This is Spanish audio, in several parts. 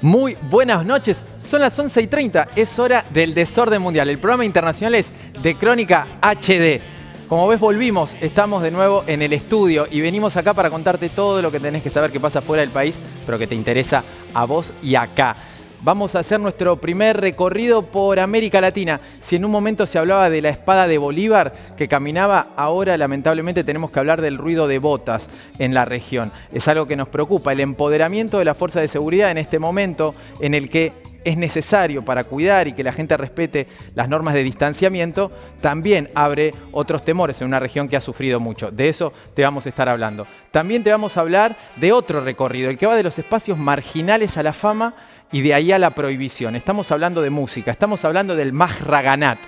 Muy buenas noches, son las 11:30, es hora del Desorden Mundial. El programa internacional es de Crónica HD. Como ves, volvimos, estamos de nuevo en el estudio y venimos acá para contarte todo lo que tenés que saber que pasa fuera del país, pero que te interesa a vos y acá. Vamos a hacer nuestro primer recorrido por América Latina. Si en un momento se hablaba de la espada de Bolívar que caminaba, ahora lamentablemente tenemos que hablar del ruido de botas en la región. Es algo que nos preocupa, el empoderamiento de la fuerza de seguridad en este momento en el que es necesario para cuidar y que la gente respete las normas de distanciamiento, también abre otros temores en una región que ha sufrido mucho. De eso te vamos a estar hablando. También te vamos a hablar de otro recorrido, el que va de los espacios marginales a la fama y de ahí a la prohibición. Estamos hablando de música, estamos hablando del Mahraganat.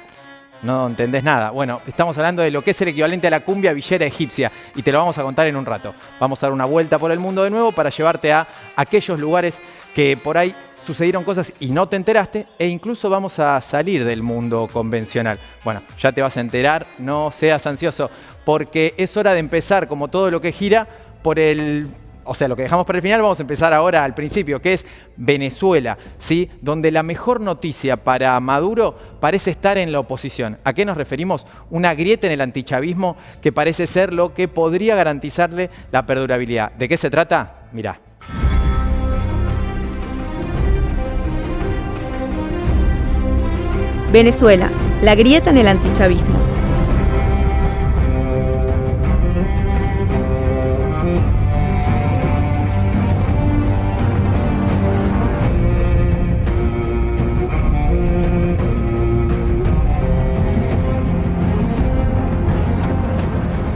No entendés nada. Bueno, estamos hablando de lo que es el equivalente a la cumbia villera egipcia y te lo vamos a contar en un rato. Vamos a dar una vuelta por el mundo de nuevo para llevarte a aquellos lugares que por ahí sucedieron cosas y no te enteraste, e incluso vamos a salir del mundo convencional. Bueno, ya te vas a enterar, no seas ansioso, porque es hora de empezar, como todo lo que gira, por el... O sea, lo que dejamos para el final, vamos a empezar ahora al principio, que es Venezuela, ¿sí? Donde la mejor noticia para Maduro parece estar en la oposición. ¿A qué nos referimos? Una grieta en el antichavismo que parece ser lo que podría garantizarle la perdurabilidad. ¿De qué se trata? Mirá. Venezuela, la grieta en el antichavismo.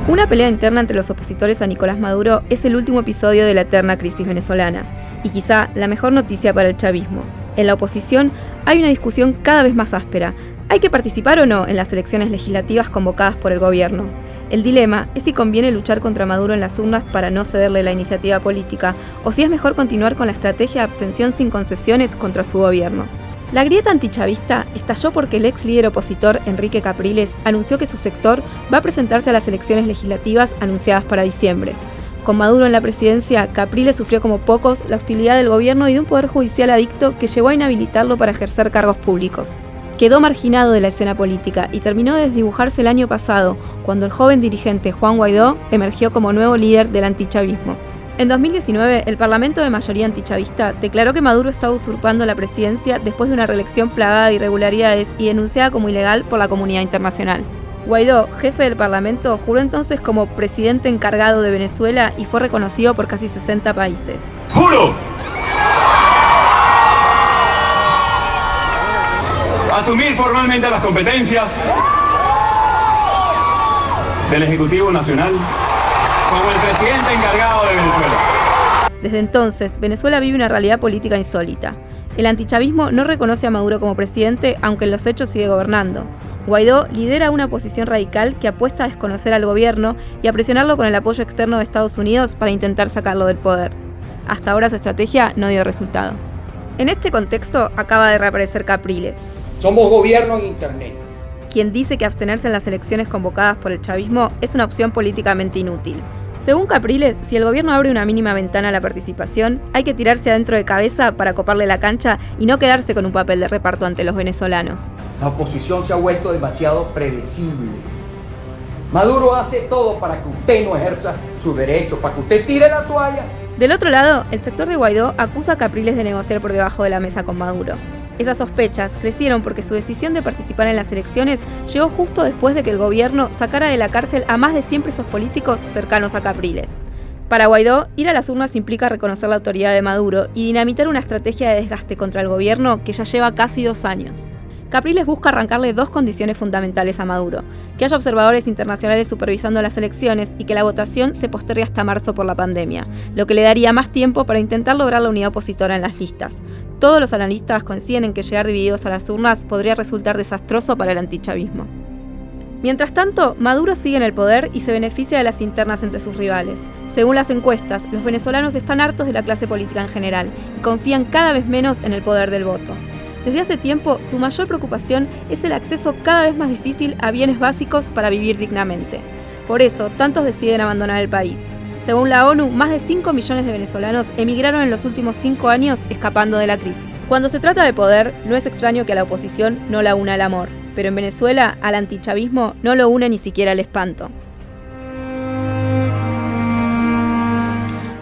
Una pelea interna entre los opositores a Nicolás Maduro es el último episodio de la eterna crisis venezolana, y quizá la mejor noticia para el chavismo. En la oposición hay una discusión cada vez más áspera. ¿Hay que participar o no en las elecciones legislativas convocadas por el gobierno? El dilema es si conviene luchar contra Maduro en las urnas para no cederle la iniciativa política, o si es mejor continuar con la estrategia de abstención sin concesiones contra su gobierno. La grieta antichavista estalló porque el ex líder opositor Enrique Capriles anunció que su sector va a presentarse a las elecciones legislativas anunciadas para diciembre. Con Maduro en la presidencia, Capriles sufrió como pocos la hostilidad del gobierno y de un poder judicial adicto que llegó a inhabilitarlo para ejercer cargos públicos. Quedó marginado de la escena política y terminó de desdibujarse el año pasado, cuando el joven dirigente Juan Guaidó emergió como nuevo líder del antichavismo. En 2019, el Parlamento de mayoría antichavista declaró que Maduro estaba usurpando la presidencia después de una reelección plagada de irregularidades y denunciada como ilegal por la comunidad internacional. Guaidó, jefe del Parlamento, juró entonces como presidente encargado de Venezuela y fue reconocido por casi 60 países. ¡Juro asumir formalmente las competencias del Ejecutivo Nacional como el presidente encargado de Venezuela! Desde entonces, Venezuela vive una realidad política insólita. El antichavismo no reconoce a Maduro como presidente, aunque en los hechos sigue gobernando. Guaidó lidera una oposición radical que apuesta a desconocer al gobierno y a presionarlo con el apoyo externo de Estados Unidos para intentar sacarlo del poder. Hasta ahora su estrategia no dio resultado. En este contexto acaba de reaparecer Capriles. Somos gobierno en Internet. Quien dice que abstenerse en las elecciones convocadas por el chavismo es una opción políticamente inútil. Según Capriles, si el gobierno abre una mínima ventana a la participación, hay que tirarse adentro de cabeza para coparle la cancha y no quedarse con un papel de reparto ante los venezolanos. La oposición se ha vuelto demasiado predecible. Maduro hace todo para que usted no ejerza su derecho, para que usted tire la toalla. Del otro lado, el sector de Guaidó acusa a Capriles de negociar por debajo de la mesa con Maduro. Esas sospechas crecieron porque su decisión de participar en las elecciones llegó justo después de que el gobierno sacara de la cárcel a más de 100 presos políticos cercanos a Capriles. Para Guaidó, ir a las urnas implica reconocer la autoridad de Maduro y dinamitar una estrategia de desgaste contra el gobierno que ya lleva casi 2 años. Capriles busca arrancarle dos condiciones fundamentales a Maduro: que haya observadores internacionales supervisando las elecciones y que la votación se postergue hasta marzo por la pandemia, lo que le daría más tiempo para intentar lograr la unidad opositora en las listas. Todos los analistas coinciden en que llegar divididos a las urnas podría resultar desastroso para el antichavismo. Mientras tanto, Maduro sigue en el poder y se beneficia de las internas entre sus rivales. Según las encuestas, los venezolanos están hartos de la clase política en general y confían cada vez menos en el poder del voto. Desde hace tiempo, su mayor preocupación es el acceso cada vez más difícil a bienes básicos para vivir dignamente. Por eso, tantos deciden abandonar el país. Según la ONU, más de 5 millones de venezolanos emigraron en los últimos 5 años escapando de la crisis. Cuando se trata de poder, no es extraño que a la oposición no la una el amor, pero en Venezuela, al antichavismo no lo une ni siquiera el espanto.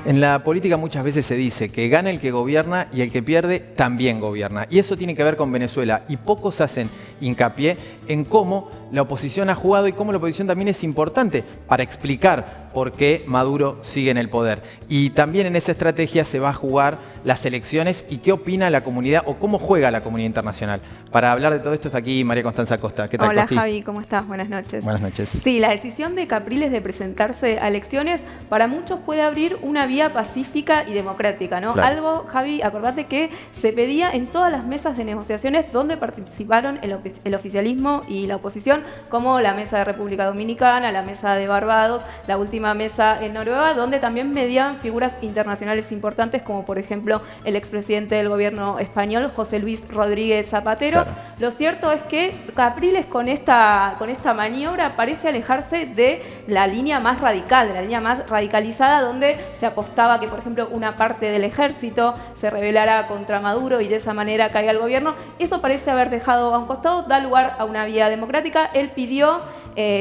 En la política muchas veces se dice que gana el que gobierna y el que pierde también gobierna. Y eso tiene que ver con Venezuela. Y pocos hacen hincapié en cómo la oposición ha jugado y cómo la oposición también es importante para explicar por qué Maduro sigue en el poder. Y también en esa estrategia se va a jugar las elecciones y qué opina la comunidad o cómo juega la comunidad internacional. Para hablar de todo esto está aquí María Constanza Costa. ¿Qué tal, Hola, Costi? Javi, ¿cómo estás? Buenas noches. Buenas noches. Sí, la decisión de Capriles de presentarse a elecciones para muchos puede abrir una vía pacífica y democrática, ¿no? Claro. Algo, Javi, acordate que se pedía en todas las mesas de negociaciones donde participaron el oficialismo y la oposición, como la mesa de República Dominicana, la mesa de Barbados, la última mesa en Noruega, donde también mediaban figuras internacionales importantes, como por ejemplo el expresidente del gobierno español, José Luis Rodríguez Zapatero. Claro. Lo cierto es que Capriles con esta maniobra parece alejarse de la línea más radical, de la línea más radicalizada, donde se apostaba que, por ejemplo, una parte del ejército se rebelara contra Maduro y de esa manera caiga el gobierno. Eso parece haber dejado a un costado, da lugar a una vía democrática. Él pidió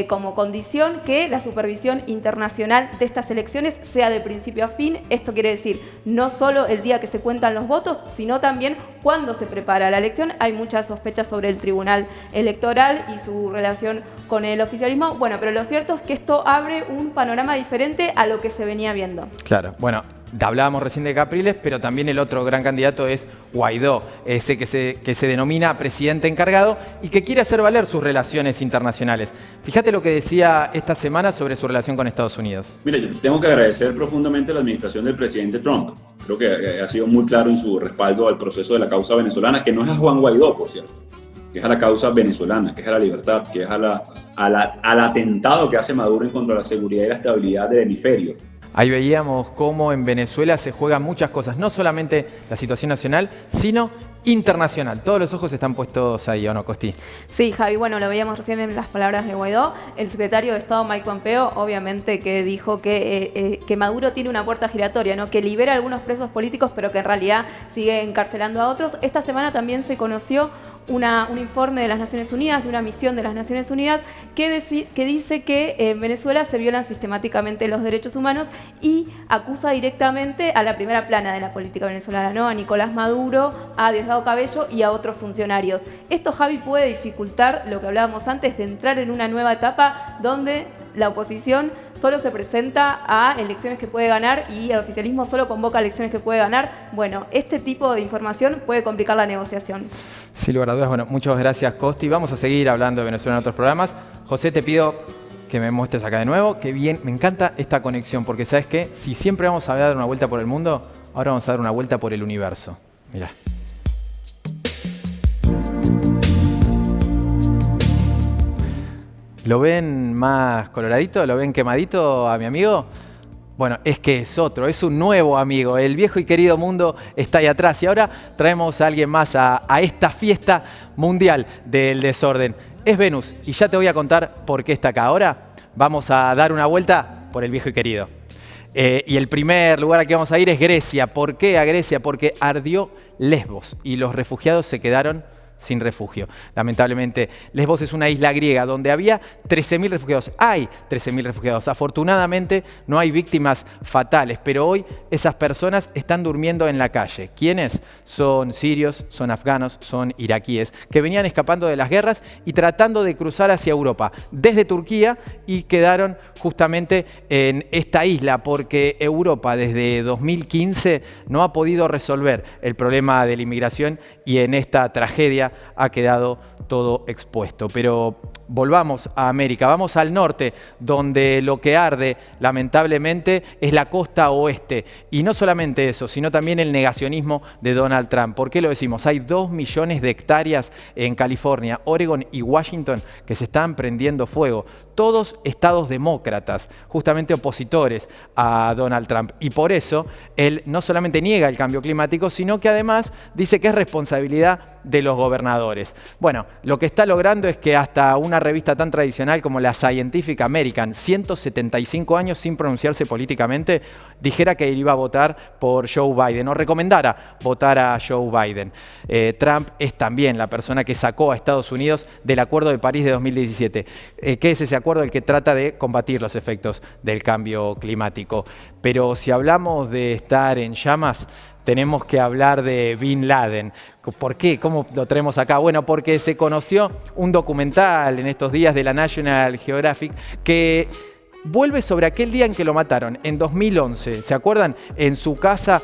como condición que la supervisión internacional de estas elecciones sea de principio a fin. Esto quiere decir no solo el día que se cuentan los votos, sino también cuando se prepara la elección. Hay muchas sospechas sobre el Tribunal Electoral y su relación con el oficialismo. Bueno, pero lo cierto es que esto abre un panorama diferente a lo que se venía viendo. Claro, bueno, hablábamos recién de Capriles, pero también el otro gran candidato es Guaidó, ese que se denomina presidente encargado y que quiere hacer valer sus relaciones internacionales. Fíjate lo que decía esta semana sobre su relación con Estados Unidos. Mira, yo tengo que agradecer profundamente la administración del presidente Trump. Creo que ha sido muy claro en su respaldo al proceso de la causa venezolana, que no es a Juan Guaidó, por cierto, que es a la causa venezolana, que es a la libertad, que es al atentado que hace Maduro en contra de la seguridad y la estabilidad del hemisferio. Ahí veíamos cómo en Venezuela se juegan muchas cosas, no solamente la situación nacional, sino internacional. Todos los ojos están puestos ahí, ¿o no, Costi? Sí, Javi, bueno, lo veíamos recién en las palabras de Guaidó. El secretario de Estado, Mike Pompeo, obviamente que dijo que Maduro tiene una puerta giratoria, ¿no? Que libera a algunos presos políticos, pero que en realidad sigue encarcelando a otros. Esta semana también se conoció un informe de las Naciones Unidas, de una misión de las Naciones Unidas, que dice que en Venezuela se violan sistemáticamente los derechos humanos y acusa directamente a la primera plana de la política venezolana, ¿no? A Nicolás Maduro, a Diosdado Cabello y a otros funcionarios. Esto, Javi, puede dificultar lo que hablábamos antes de entrar en una nueva etapa donde la oposición solo se presenta a elecciones que puede ganar y el oficialismo solo convoca a elecciones que puede ganar. Bueno, este tipo de información puede complicar la negociación. Sin lugar a dudas, bueno, muchas gracias, Costi. Vamos a seguir hablando de Venezuela en otros programas. José, te pido que me muestres acá de nuevo. Qué bien, me encanta esta conexión, porque ¿sabes qué? Si siempre vamos a dar una vuelta por el mundo, ahora vamos a dar una vuelta por el universo. Mirá. ¿Lo ven más coloradito? ¿Lo ven quemadito a mi amigo? Bueno, es que es otro, es un nuevo amigo. El viejo y querido mundo está ahí atrás. Y ahora traemos a alguien más a esta fiesta mundial del desorden. Es Venus, y ya te voy a contar por qué está acá. Ahora vamos a dar una vuelta por el viejo y querido. Y el primer lugar al que vamos a ir es Grecia. ¿Por qué a Grecia? Porque ardió Lesbos y los refugiados se quedaron sin refugio. Lamentablemente, Lesbos es una isla griega donde había 13.000 refugiados. Hay 13.000 refugiados. Afortunadamente, no hay víctimas fatales, pero hoy esas personas están durmiendo en la calle. ¿Quiénes? Son sirios, son afganos, son iraquíes, que venían escapando de las guerras y tratando de cruzar hacia Europa desde Turquía y quedaron justamente en esta isla porque Europa desde 2015 no ha podido resolver el problema de la inmigración y en esta tragedia ha quedado todo expuesto. Pero volvamos a América, vamos al norte, donde lo que arde, lamentablemente, es la costa oeste. Y no solamente eso, sino también el negacionismo de Donald Trump. ¿Por qué lo decimos? Hay 2 millones de hectáreas en California, Oregon y Washington que se están prendiendo fuego. Todos estados demócratas, justamente opositores a Donald Trump. Y por eso él no solamente niega el cambio climático, sino que además dice que es responsabilidad de los gobernadores. Bueno, lo que está logrando es que hasta una revista tan tradicional como la Scientific American, 175 años sin pronunciarse políticamente, dijera que iba a votar por Joe Biden o recomendara votar a Joe Biden. Trump es también la persona que sacó a Estados Unidos del Acuerdo de París de 2017. ¿Qué es ese acuerdo? El que trata de combatir los efectos del cambio climático. Pero si hablamos de estar en llamas, tenemos que hablar de Bin Laden. ¿Por qué? ¿Cómo lo traemos acá? Bueno, porque se conoció un documental en estos días de la National Geographic que vuelve sobre aquel día en que lo mataron, en 2011. ¿Se acuerdan? En su casa,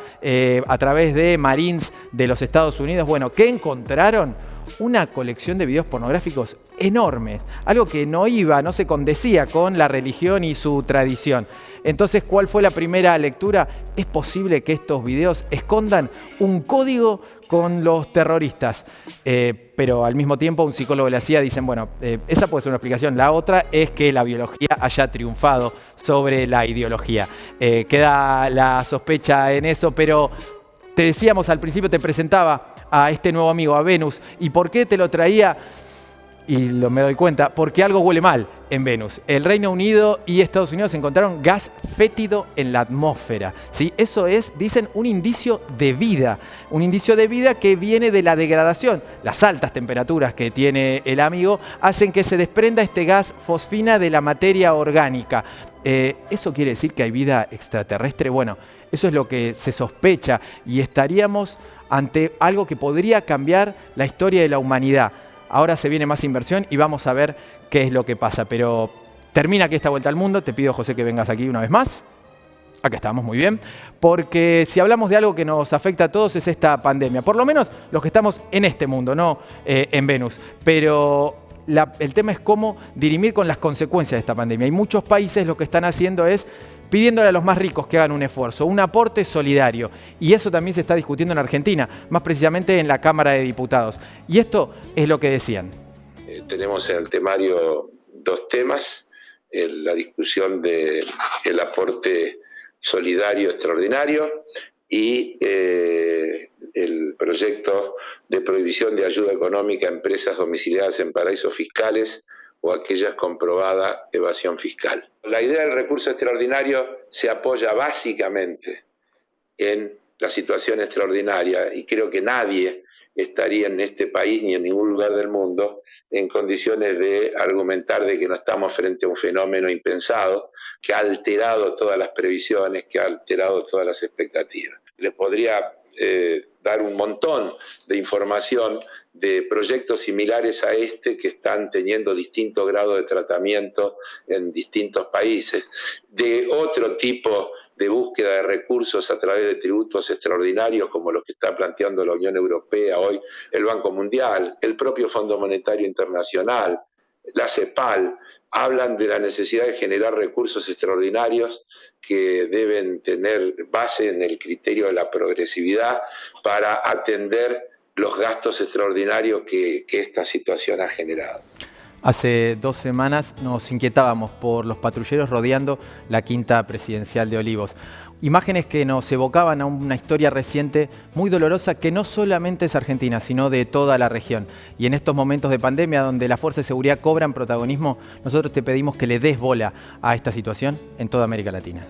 a través de Marines de los Estados Unidos. Bueno, ¿qué encontraron? Una colección de videos pornográficos enormes, algo que no se condecía con la religión y su tradición. Entonces, ¿cuál fue la primera lectura? Es posible que estos videos escondan un código con los terroristas, pero al mismo tiempo un psicólogo de la CIA dicen, bueno, esa puede ser una explicación. La otra es que la biología haya triunfado sobre la ideología. Queda la sospecha en eso, pero te decíamos al principio, te presentaba a este nuevo amigo, a Venus. ¿Y por qué te lo traía? Y me doy cuenta, porque algo huele mal en Venus. El Reino Unido y Estados Unidos encontraron gas fétido en la atmósfera. ¿Sí? Eso es, dicen, un indicio de vida. Un indicio de vida que viene de la degradación. Las altas temperaturas que tiene el amigo hacen que se desprenda este gas fosfina de la materia orgánica. ¿Eso quiere decir que hay vida extraterrestre? Bueno, eso es lo que se sospecha y estaríamos ante algo que podría cambiar la historia de la humanidad. Ahora se viene más inversión y vamos a ver qué es lo que pasa. Pero termina aquí esta vuelta al mundo. Te pido, José, que vengas aquí una vez más. Acá estamos, muy bien. Porque si hablamos de algo que nos afecta a todos es esta pandemia. Por lo menos los que estamos en este mundo, no en Venus. Pero el tema es cómo dirimir con las consecuencias de esta pandemia. Y muchos países lo que están haciendo es pidiéndole a los más ricos que hagan un esfuerzo, un aporte solidario. Y eso también se está discutiendo en Argentina, más precisamente en la Cámara de Diputados. Y esto es lo que decían. Tenemos en el temario 2 temas, la discusión del aporte solidario extraordinario y el proyecto de prohibición de ayuda económica a empresas domiciliadas en paraísos fiscales o aquellas con probada evasión fiscal. La idea del recurso extraordinario se apoya básicamente en la situación extraordinaria y creo que nadie estaría en este país ni en ningún lugar del mundo en condiciones de argumentar de que no estamos frente a un fenómeno impensado que ha alterado todas las previsiones, que ha alterado todas las expectativas. Les podría dar un montón de información de proyectos similares a este que están teniendo distinto grado de tratamiento en distintos países, de otro tipo de búsqueda de recursos a través de tributos extraordinarios como los que está planteando la Unión Europea hoy, el Banco Mundial, el propio Fondo Monetario Internacional, la CEPAL, hablan de la necesidad de generar recursos extraordinarios que deben tener base en el criterio de la progresividad para atender los gastos extraordinarios que esta situación ha generado. Hace 2 semanas nos inquietábamos por los patrulleros rodeando la Quinta Presidencial de Olivos. Imágenes que nos evocaban a una historia reciente muy dolorosa que no solamente es argentina, sino de toda la región. Y en estos momentos de pandemia donde las fuerzas de seguridad cobran protagonismo, nosotros te pedimos que le des bola a esta situación en toda América Latina.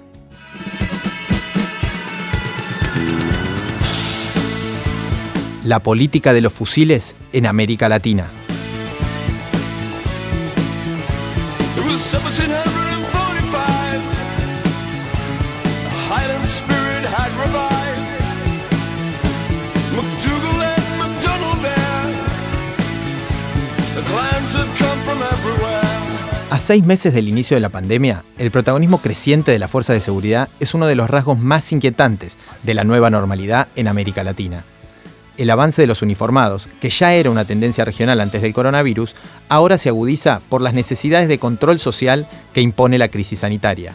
La política de los fusiles en América Latina. A 6 meses del inicio de la pandemia, el protagonismo creciente de la fuerza de seguridad es uno de los rasgos más inquietantes de la nueva normalidad en América Latina. El avance de los uniformados, que ya era una tendencia regional antes del coronavirus, ahora se agudiza por las necesidades de control social que impone la crisis sanitaria.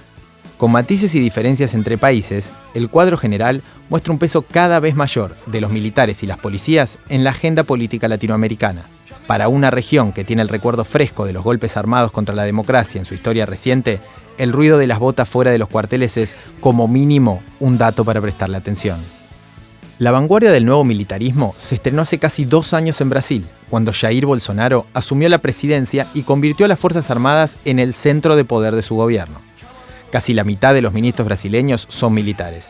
Con matices y diferencias entre países, el cuadro general muestra un peso cada vez mayor de los militares y las policías en la agenda política latinoamericana. Para una región que tiene el recuerdo fresco de los golpes armados contra la democracia en su historia reciente, el ruido de las botas fuera de los cuarteles es, como mínimo, un dato para prestarle atención. La vanguardia del nuevo militarismo se estrenó hace casi 2 años en Brasil, cuando Jair Bolsonaro asumió la presidencia y convirtió a las Fuerzas Armadas en el centro de poder de su gobierno. Casi la mitad de los ministros brasileños son militares.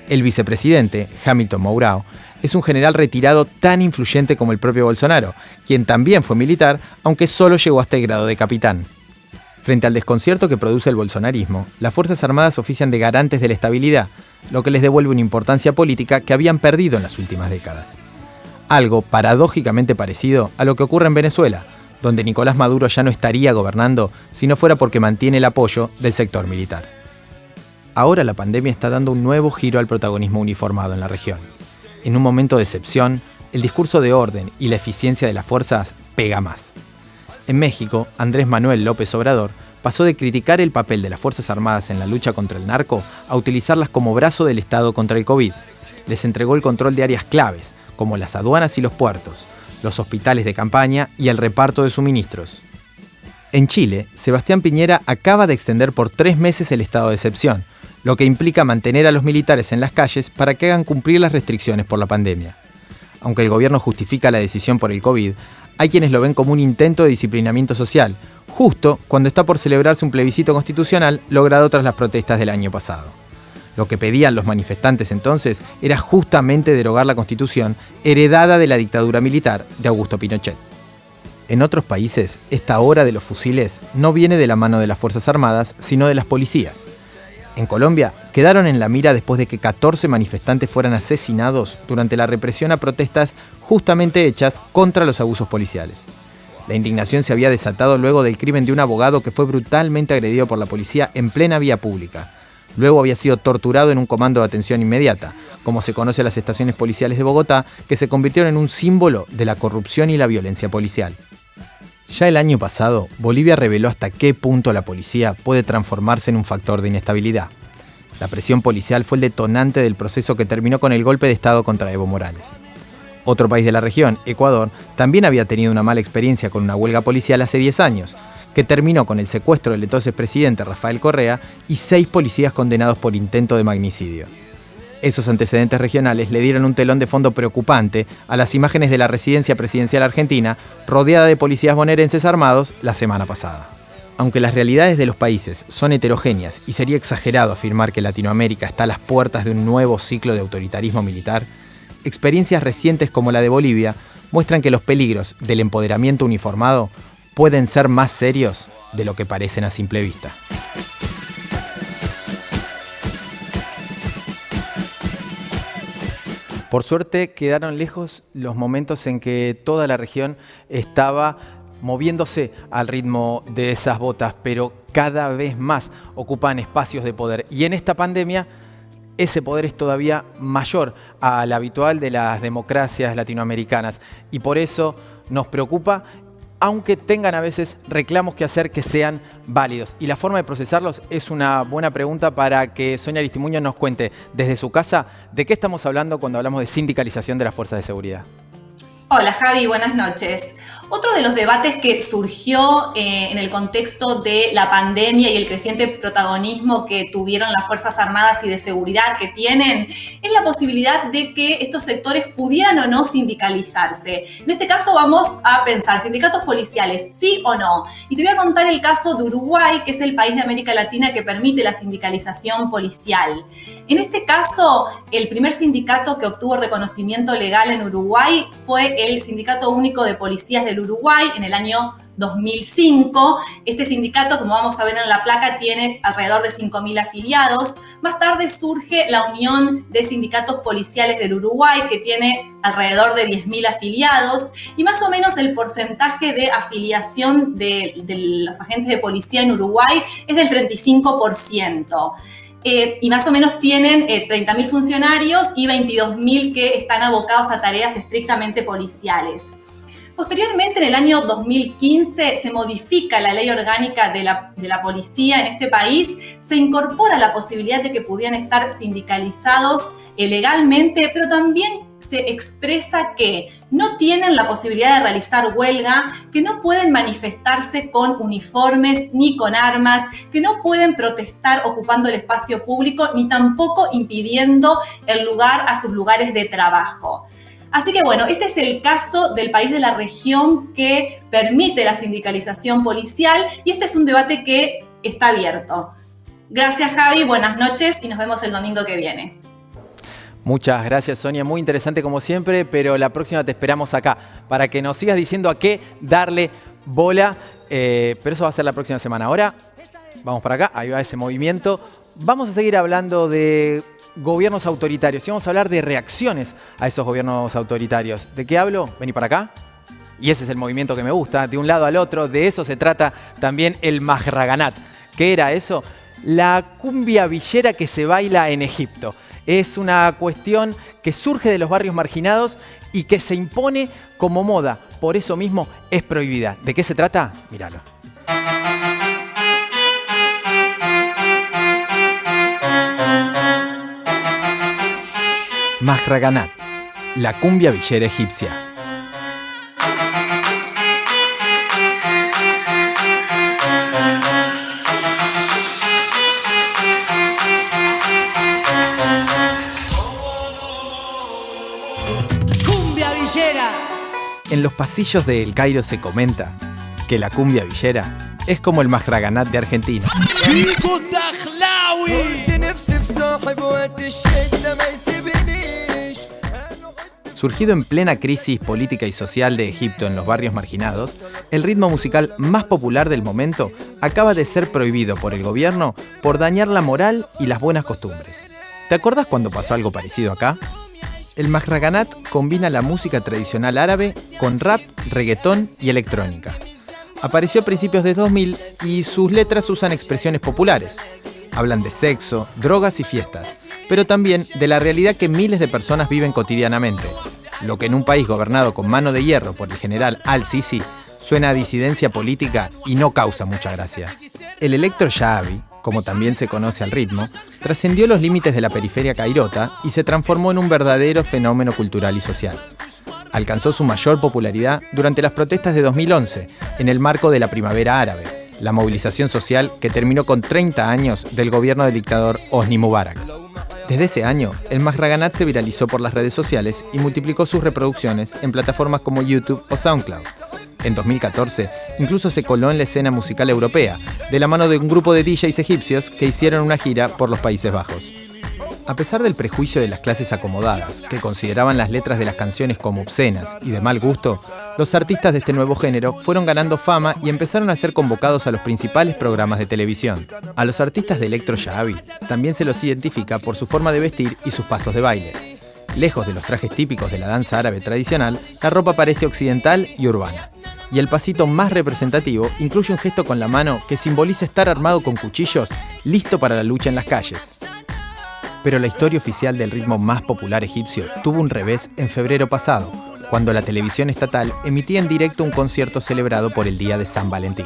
El vicepresidente, Hamilton Mourão, es un general retirado tan influyente como el propio Bolsonaro, quien también fue militar, aunque solo llegó hasta el grado de capitán. Frente al desconcierto que produce el bolsonarismo, las Fuerzas Armadas ofician de garantes de la estabilidad, lo que les devuelve una importancia política que habían perdido en las últimas décadas. Algo paradójicamente parecido a lo que ocurre en Venezuela, donde Nicolás Maduro ya no estaría gobernando si no fuera porque mantiene el apoyo del sector militar. Ahora la pandemia está dando un nuevo giro al protagonismo uniformado en la región. En un momento de excepción, el discurso de orden y la eficiencia de las fuerzas pega más. En México, Andrés Manuel López Obrador pasó de criticar el papel de las Fuerzas Armadas en la lucha contra el narco a utilizarlas como brazo del Estado contra el COVID. Les entregó el control de áreas claves, como las aduanas y los puertos, los hospitales de campaña y el reparto de suministros. En Chile, Sebastián Piñera acaba de extender por 3 meses el estado de excepción, lo que implica mantener a los militares en las calles para que hagan cumplir las restricciones por la pandemia. Aunque el gobierno justifica la decisión por el COVID, hay quienes lo ven como un intento de disciplinamiento social, justo cuando está por celebrarse un plebiscito constitucional logrado tras las protestas del año pasado. Lo que pedían los manifestantes entonces era justamente derogar la Constitución heredada de la dictadura militar de Augusto Pinochet. En otros países, esta hora de los fusiles no viene de la mano de las Fuerzas Armadas, sino de las policías. En Colombia, quedaron en la mira después de que 14 manifestantes fueran asesinados durante la represión a protestas justamente hechas contra los abusos policiales. La indignación se había desatado luego del crimen de un abogado que fue brutalmente agredido por la policía en plena vía pública. Luego había sido torturado en un comando de atención inmediata, como se conoce a las estaciones policiales de Bogotá, que se convirtieron en un símbolo de la corrupción y la violencia policial. Ya el año pasado, Bolivia reveló hasta qué punto la policía puede transformarse en un factor de inestabilidad. La presión policial fue el detonante del proceso que terminó con el golpe de Estado contra Evo Morales. Otro país de la región, Ecuador, también había tenido una mala experiencia con una huelga policial hace 10 años, que terminó con el secuestro del entonces presidente Rafael Correa y 6 policías condenados por intento de magnicidio. Esos antecedentes regionales le dieron un telón de fondo preocupante a las imágenes de la residencia presidencial argentina rodeada de policías bonaerenses armados la semana pasada. Aunque las realidades de los países son heterogéneas y sería exagerado afirmar que Latinoamérica está a las puertas de un nuevo ciclo de autoritarismo militar, experiencias recientes como la de Bolivia muestran que los peligros del empoderamiento uniformado pueden ser más serios de lo que parecen a simple vista. Por suerte quedaron lejos los momentos en que toda la región estaba moviéndose al ritmo de esas botas, pero cada vez más ocupan espacios de poder. Y en esta pandemia ese poder es todavía mayor al habitual de las democracias latinoamericanas. Y por eso nos preocupa, aunque tengan a veces reclamos que hacer que sean válidos. Y la forma de procesarlos es una buena pregunta para que Sonia Aristimuño nos cuente desde su casa de qué estamos hablando cuando hablamos de sindicalización de las fuerzas de seguridad. Hola Javi, buenas noches. Otro de los debates que surgió en el contexto de la pandemia y el creciente protagonismo que tuvieron las Fuerzas Armadas y de seguridad que tienen es la posibilidad de que estos sectores pudieran o no sindicalizarse. En este caso vamos a pensar, ¿sindicatos policiales, sí o no? Y te voy a contar el caso de Uruguay, que es el país de América Latina que permite la sindicalización policial. En este caso, el primer sindicato que obtuvo reconocimiento legal en Uruguay fue el Sindicato Único de Policías del Uruguay en el año 2005. Este sindicato, como vamos a ver en la placa, tiene alrededor de 5.000 afiliados. Más tarde surge la Unión de Sindicatos Policiales del Uruguay, que tiene alrededor de 10.000 afiliados. Y más o menos el porcentaje de afiliación de los agentes de policía en Uruguay es del 35%. y más o menos tienen 30.000 funcionarios y 22.000 que están abocados a tareas estrictamente policiales. Posteriormente, en el año 2015, se modifica la ley orgánica de la policía en este país, se incorpora la posibilidad de que pudieran estar sindicalizados legalmente, pero también se expresa que no tienen la posibilidad de realizar huelga, que no pueden manifestarse con uniformes ni con armas, que no pueden protestar ocupando el espacio público, ni tampoco impidiendo el lugar a sus lugares de trabajo. Así que bueno, este es el caso del país de la región que permite la sindicalización policial y este es un debate que está abierto. Gracias, Javi, buenas noches y nos vemos el domingo que viene. Muchas gracias, Sonia. Muy interesante como siempre, pero la próxima te esperamos acá para que nos sigas diciendo a qué darle bola. Pero eso va a ser la próxima semana. Ahora vamos para acá, ahí va ese movimiento. Vamos a seguir hablando de gobiernos autoritarios y vamos a hablar de reacciones a esos gobiernos autoritarios. ¿De qué hablo? Vení para acá. Y ese es el movimiento que me gusta, de un lado al otro. De eso se trata también el Mahraganat. ¿Qué era eso? La cumbia villera que se baila en Egipto. Es una cuestión que surge de los barrios marginados y que se impone como moda. Por eso mismo es prohibida. ¿De qué se trata? Míralo. Mahraganat, la cumbia villera egipcia. En los pasillos de El Cairo se comenta que la cumbia villera es como el Mahraganat de Argentina. Surgido en plena crisis política y social de Egipto en los barrios marginados, el ritmo musical más popular del momento acaba de ser prohibido por el gobierno por dañar la moral y las buenas costumbres. ¿Te acordás cuando pasó algo parecido acá? El Mahraganat combina la música tradicional árabe con rap, reggaetón y electrónica. Apareció a principios de 2000 y sus letras usan expresiones populares. Hablan de sexo, drogas y fiestas, pero también de la realidad que miles de personas viven cotidianamente. Lo que en un país gobernado con mano de hierro por el general Al-Sisi suena a disidencia política y no causa mucha gracia. El electro shaabi, como también se conoce al ritmo, trascendió los límites de la periferia cairota y se transformó en un verdadero fenómeno cultural y social. Alcanzó su mayor popularidad durante las protestas de 2011, en el marco de la Primavera Árabe, la movilización social que terminó con 30 años del gobierno del dictador Hosni Mubarak. Desde ese año, el Mahraganat se viralizó por las redes sociales y multiplicó sus reproducciones en plataformas como YouTube o SoundCloud. En 2014, incluso se coló en la escena musical europea, de la mano de un grupo de DJs egipcios que hicieron una gira por los Países Bajos. A pesar del prejuicio de las clases acomodadas, que consideraban las letras de las canciones como obscenas y de mal gusto, los artistas de este nuevo género fueron ganando fama y empezaron a ser convocados a los principales programas de televisión. A los artistas de electro shaabi también se los identifica por su forma de vestir y sus pasos de baile. Lejos de los trajes típicos de la danza árabe tradicional, la ropa parece occidental y urbana. Y el pasito más representativo incluye un gesto con la mano que simboliza estar armado con cuchillos, listo para la lucha en las calles. Pero la historia oficial del ritmo más popular egipcio tuvo un revés en febrero pasado, cuando la televisión estatal emitía en directo un concierto celebrado por el Día de San Valentín.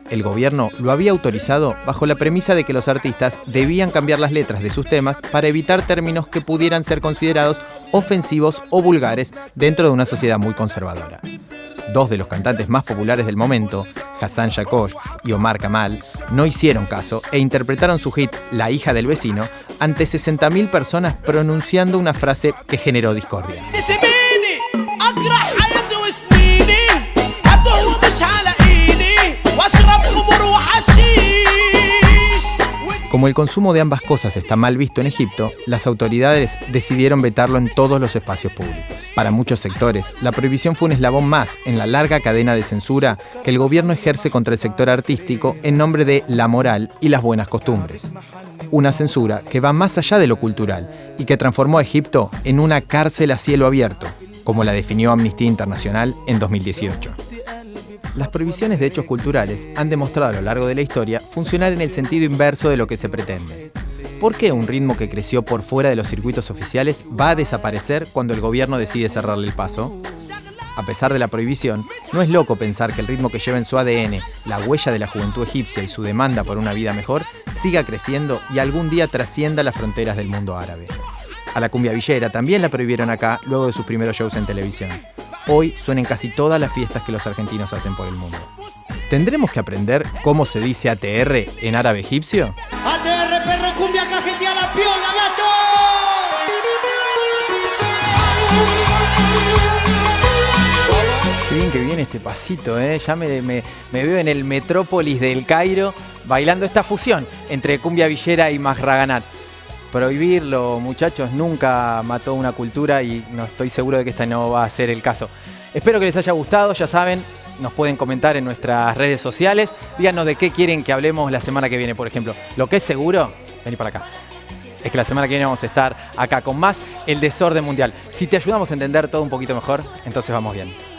El gobierno lo había autorizado bajo la premisa de que los artistas debían cambiar las letras de sus temas para evitar términos que pudieran ser considerados ofensivos o vulgares dentro de una sociedad muy conservadora. Dos de los cantantes más populares del momento, Hassan Shakosh y Omar Kamal, no hicieron caso e interpretaron su hit La hija del vecino ante 60.000 personas pronunciando una frase que generó discordia. Como el consumo de ambas cosas está mal visto en Egipto, las autoridades decidieron vetarlo en todos los espacios públicos. Para muchos sectores, la prohibición fue un eslabón más en la larga cadena de censura que el gobierno ejerce contra el sector artístico en nombre de la moral y las buenas costumbres. Una censura que va más allá de lo cultural y que transformó a Egipto en una cárcel a cielo abierto, como la definió Amnistía Internacional en 2018. Las prohibiciones de hechos culturales han demostrado a lo largo de la historia funcionar en el sentido inverso de lo que se pretende. ¿Por qué un ritmo que creció por fuera de los circuitos oficiales va a desaparecer cuando el gobierno decide cerrarle el paso? A pesar de la prohibición, no es loco pensar que el ritmo que lleva en su ADN la huella de la juventud egipcia y su demanda por una vida mejor siga creciendo y algún día trascienda las fronteras del mundo árabe. A la cumbia villera también la prohibieron acá luego de sus primeros shows en televisión. Hoy suenan casi todas las fiestas que los argentinos hacen por el mundo. ¿Tendremos que aprender cómo se dice ATR en árabe egipcio? ATR, perro, cumbia, cajetea la piola, gato. Qué bien que viene este pasito, ¿eh? Ya me veo en el Metrópolis del Cairo bailando esta fusión entre cumbia villera y Mahraganat. Prohibirlo, muchachos, nunca mató una cultura y no estoy seguro de que esta no va a ser el caso. Espero que les haya gustado, ya saben, nos pueden comentar en nuestras redes sociales. Díganos de qué quieren que hablemos la semana que viene, por ejemplo. Lo que es seguro, vení para acá, es que la semana que viene vamos a estar acá con más El Desorden Mundial. Si te ayudamos a entender todo un poquito mejor, entonces vamos bien.